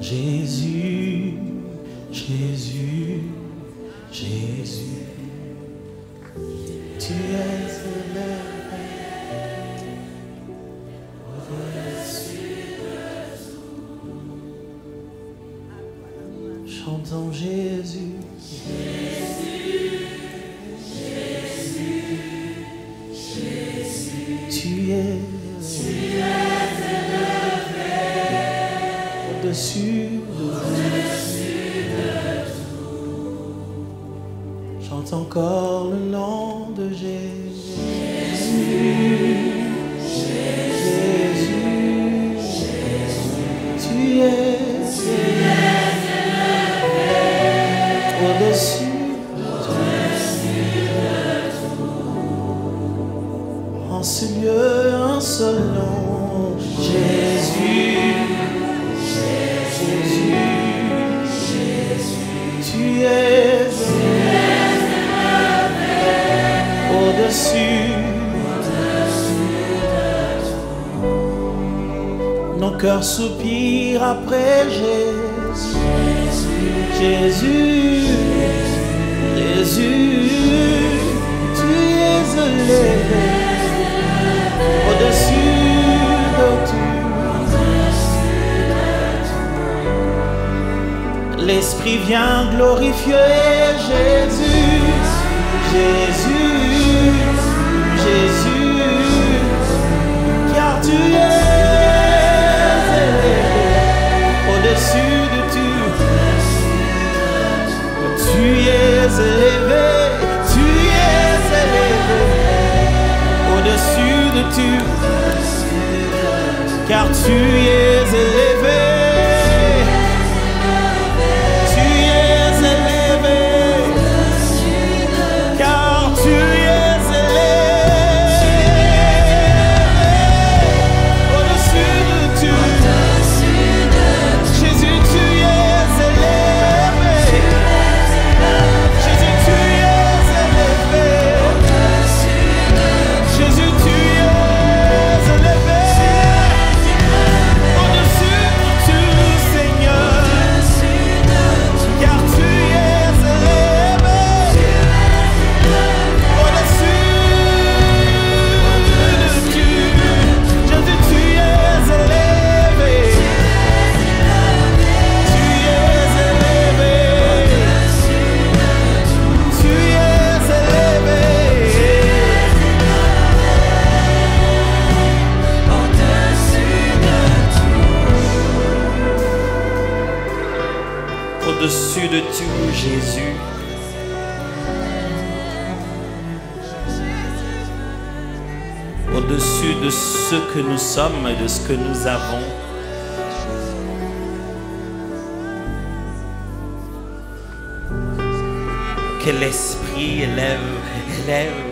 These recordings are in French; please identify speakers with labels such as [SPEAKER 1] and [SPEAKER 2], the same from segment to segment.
[SPEAKER 1] Jésus, Jésus, Jésus, tu es élevé au-dessus de tout. Chantons Jésus, Jésus, Jésus, Jésus, tu es élevé au-dessus de tout. Chante encore le nom de Jésus. Jésus, tu es élevé au-dessus de tout. En ce lieu, un seul nom, Jésus, Jésus, tu es au-dessus de tout. Nos cœurs soupirent après Jésus. Jésus, Jésus, tu es élevé au-dessus de tout. L'Esprit vient glorifier Jésus, Jésus, Jésus, car tu es élevé au-dessus de tout. Tu es élevé, tu es élevé au-dessus de tout, car tu es élevé. Au-dessus de tout, Jésus. Au-dessus de ce que nous sommes et de ce que nous avons. Que l'Esprit élève, élève,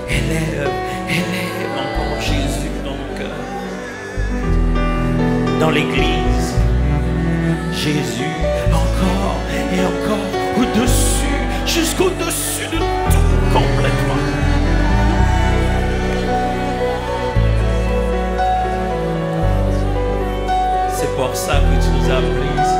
[SPEAKER 1] élève, élève encore Jésus dans nos cœurs. Dans l'Église, Jésus, encore et encore, au-dessus, jusqu'au-dessus de tout, complètement. C'est pour ça que tu nous as appelés ici.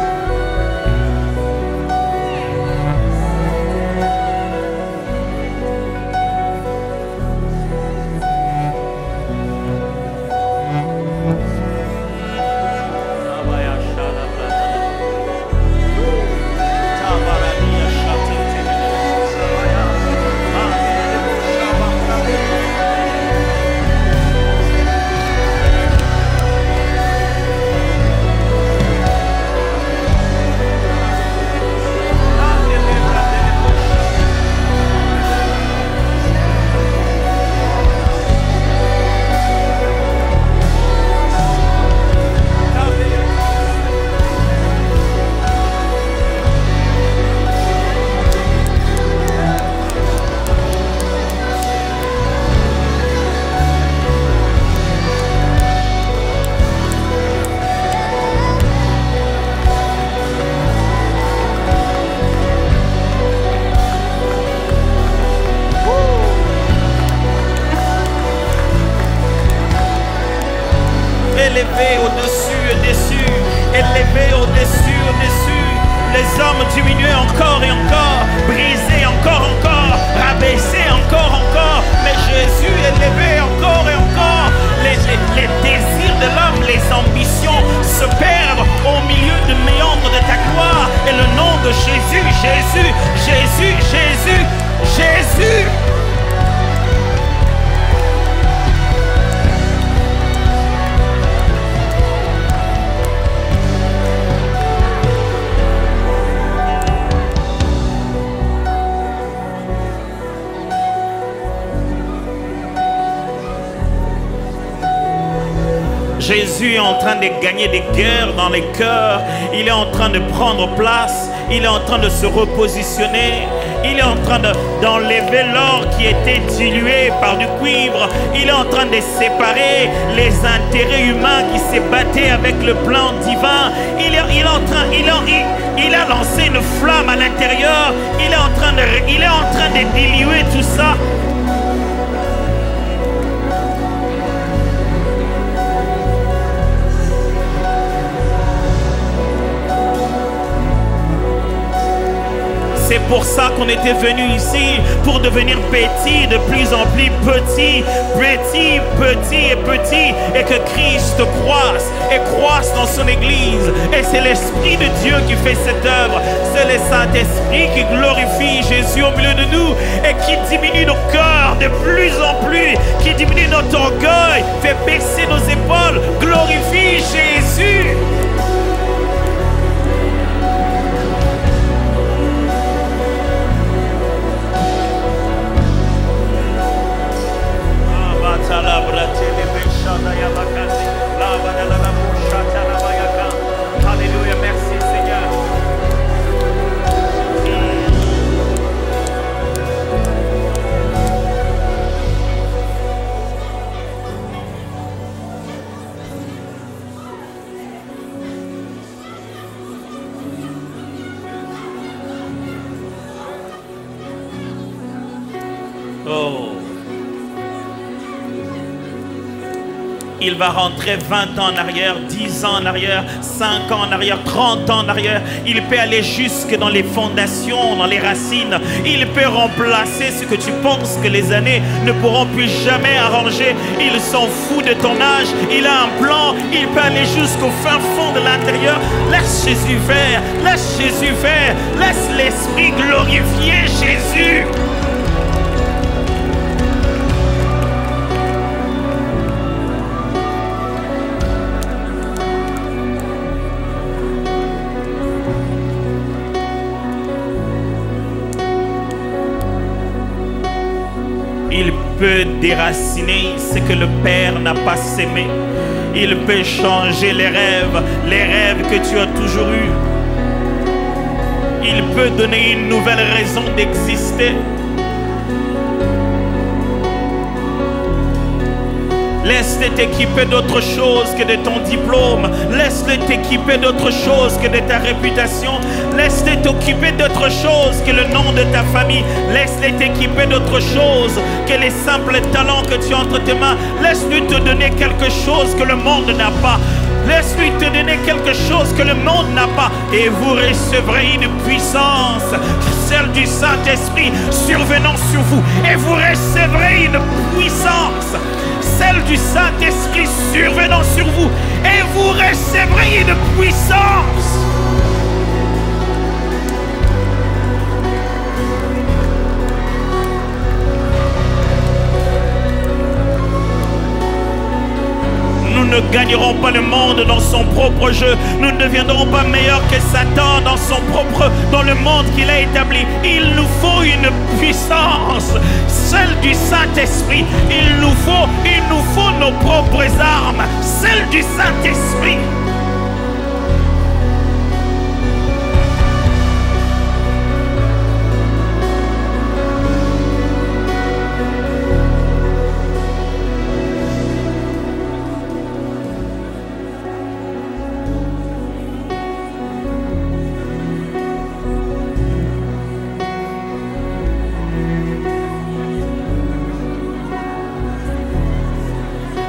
[SPEAKER 1] Élevé au-dessus et dessus, élevé au-dessus
[SPEAKER 2] au-dessus. Les hommes diminués encore et encore, brisés encore, rabaissés encore. Mais Jésus est élevé encore et encore. Les désirs de l'homme, les ambitions se perdent au milieu du méandre de ta gloire. Et le nom de Jésus, Jésus. Jésus est en train de gagner des guerres dans les cœurs. Il est en train de prendre place. Il est en train de se repositionner. Il est en train d'enlever l'or qui était dilué par du cuivre. Il est en train de séparer les intérêts humains qui se battaient avec le plan divin. Il a lancé une flamme à l'intérieur. Il est en train de diluer tout ça. C'est pour ça qu'on était venu ici, pour devenir petit, de plus en plus petit, et que Christ croisse et croisse dans son Église. Et c'est l'Esprit de Dieu qui fait cette œuvre. C'est le Saint-Esprit qui glorifie Jésus au milieu de nous et qui diminue nos cœurs de plus en plus, qui diminue notre orgueil, fait baisser nos épaules, glorifie Jésus. Alléluia, merci Seigneur. Oh. Il va rentrer 20 ans en arrière, 10 ans en arrière, 5 ans en arrière, 30 ans en arrière. Il peut aller jusque dans les fondations, dans les racines. Il peut remplacer ce que tu penses que les années ne pourront plus jamais arranger. Il s'en fout de ton âge. Il a un plan. Il peut aller jusqu'au fin fond de l'intérieur. Laisse Jésus faire. Laisse Jésus faire. Laisse l'Esprit glorifier Jésus. Il peut déraciner ce que le Père n'a pas sémé. Il peut changer les rêves que tu as toujours eus. Il peut donner une nouvelle raison d'exister. Laisse-le t'équiper d'autre chose que de ton diplôme. Laisse-le t'équiper d'autre chose que de ta réputation. Laisse-le t'occuper d'autre chose que le nom de ta famille. Laisse-le t'équiper d'autre chose que les simples talents que tu as entre tes mains. Laisse-lui te donner quelque chose que le monde n'a pas. Laisse-lui te donner quelque chose que le monde n'a pas. Et vous recevrez une puissance, celle du Saint-Esprit survenant sur vous. Et vous recevrez une puissance, celle du Saint-Esprit survenant sur vous. Et vous recevrez une puissance. Nous ne gagnerons pas le monde dans son propre jeu. Nous ne deviendrons pas meilleurs que Satan dans le monde qu'il a établi. Il nous faut une puissance, celle du Saint-Esprit. Il nous faut nos propres armes, celle du Saint-Esprit.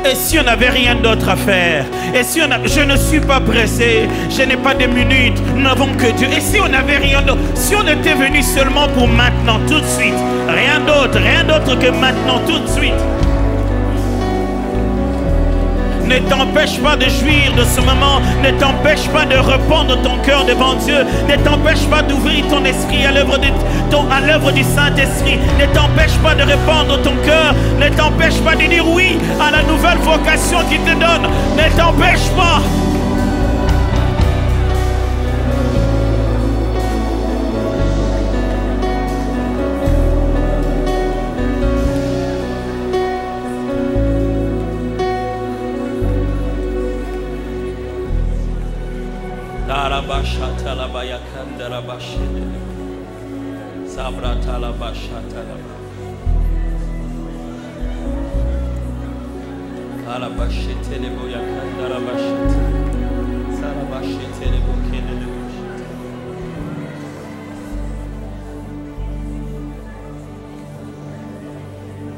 [SPEAKER 2] Et si on n'avait rien d'autre à faire? Et si on a... Je ne suis pas pressé, je n'ai pas de minutes, nous n'avons que Dieu. Et si on n'avait rien d'autre? Si on était venu seulement pour maintenant, tout de suite, rien d'autre que maintenant, tout de suite. Ne t'empêche pas de jouir de ce moment, ne t'empêche pas de répandre ton cœur devant Dieu, ne t'empêche pas d'ouvrir ton esprit à l'œuvre du Saint-Esprit, ne t'empêche pas de répandre ton cœur, ne t'empêche pas de dire oui à la nouvelle vocation qu'il te donne, ne t'empêche pas.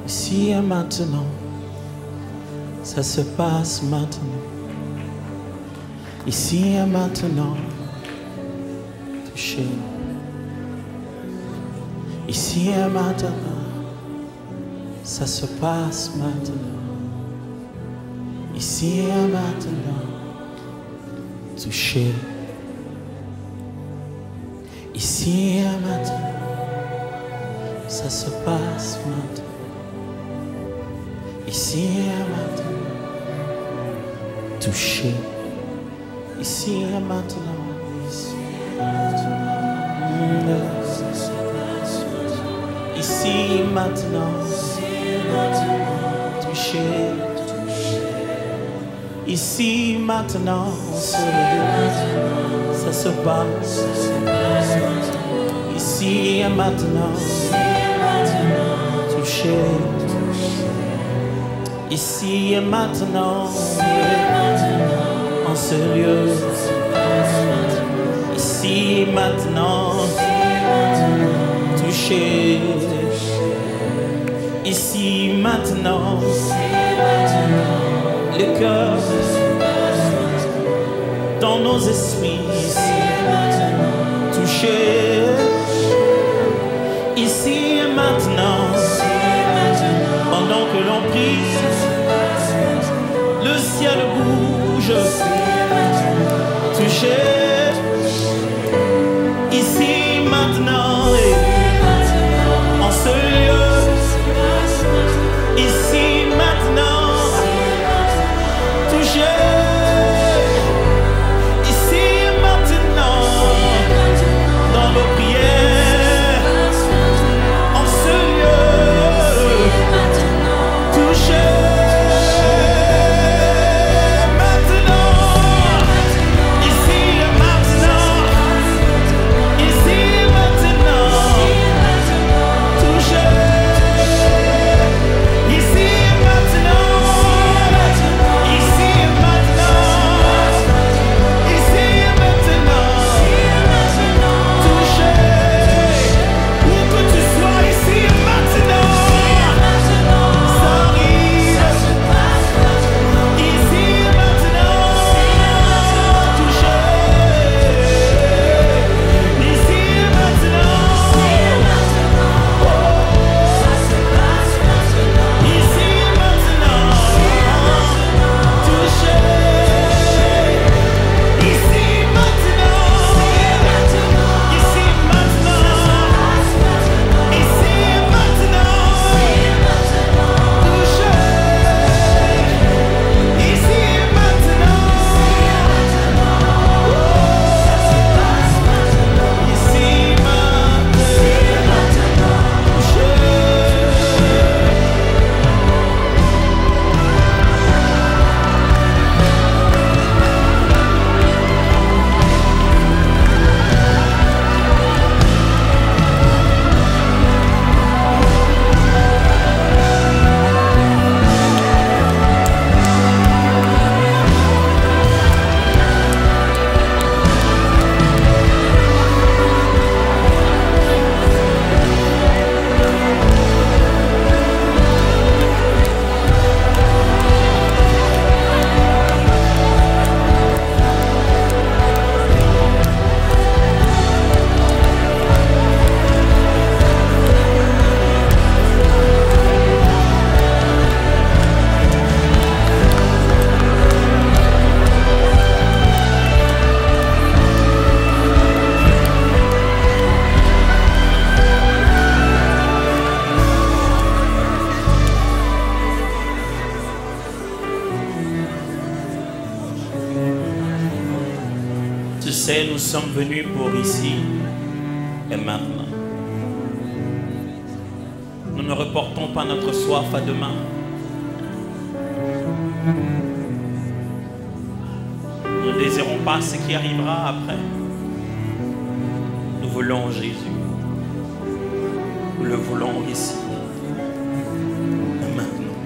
[SPEAKER 1] Ici et maintenant, ça se passe maintenant. Ici et maintenant, touché. Ici et maintenant, ça se passe maintenant. Ici et maintenant, touché. Ici et maintenant, ça se passe maintenant. Ici et maintenant, touché. Ici et maintenant, ici et maintenant, touché. Ici maintenant, ça se passe. Ici et maintenant, touché. Ici et maintenant, en ce lieu. Ici et maintenant, touché. Ici et maintenant, le cœur dans nos esprits, touché. Ici et maintenant, pendant que l'on prie, le ciel bouge, touché. Ici maintenant, en ce lieu. Ici maintenant, touché. Ici maintenant, dans nos prières, en ce lieu, touché. Maintenant, ici maintenant.
[SPEAKER 2] Tu sais, nous sommes venus pour ici et maintenant. Nous ne reportons pas notre soif à demain. Nous ne désirons pas ce qui arrivera après. Nous voulons Jésus. Nous le voulons ici et maintenant.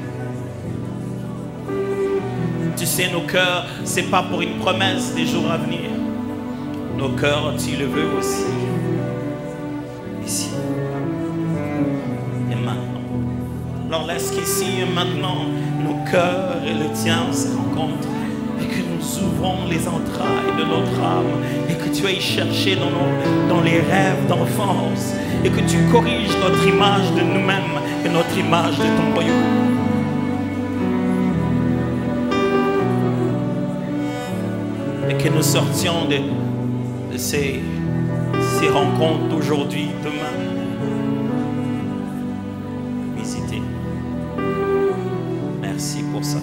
[SPEAKER 2] Tu sais, nos cœurs, ce n'est pas pour une promesse des jours à venir. Nos cœurs, tu le veux aussi. Ici et maintenant. Alors laisse qu'ici et maintenant, nos cœurs et le tien se rencontrent et que nous ouvrons les entrailles de notre âme et que tu ailles chercher dans les rêves d'enfance et que tu corriges notre image de nous-mêmes et notre image de ton royaume. Et que nous sortions de ces rencontres d'aujourd'hui, demain, visiter. Merci pour ça.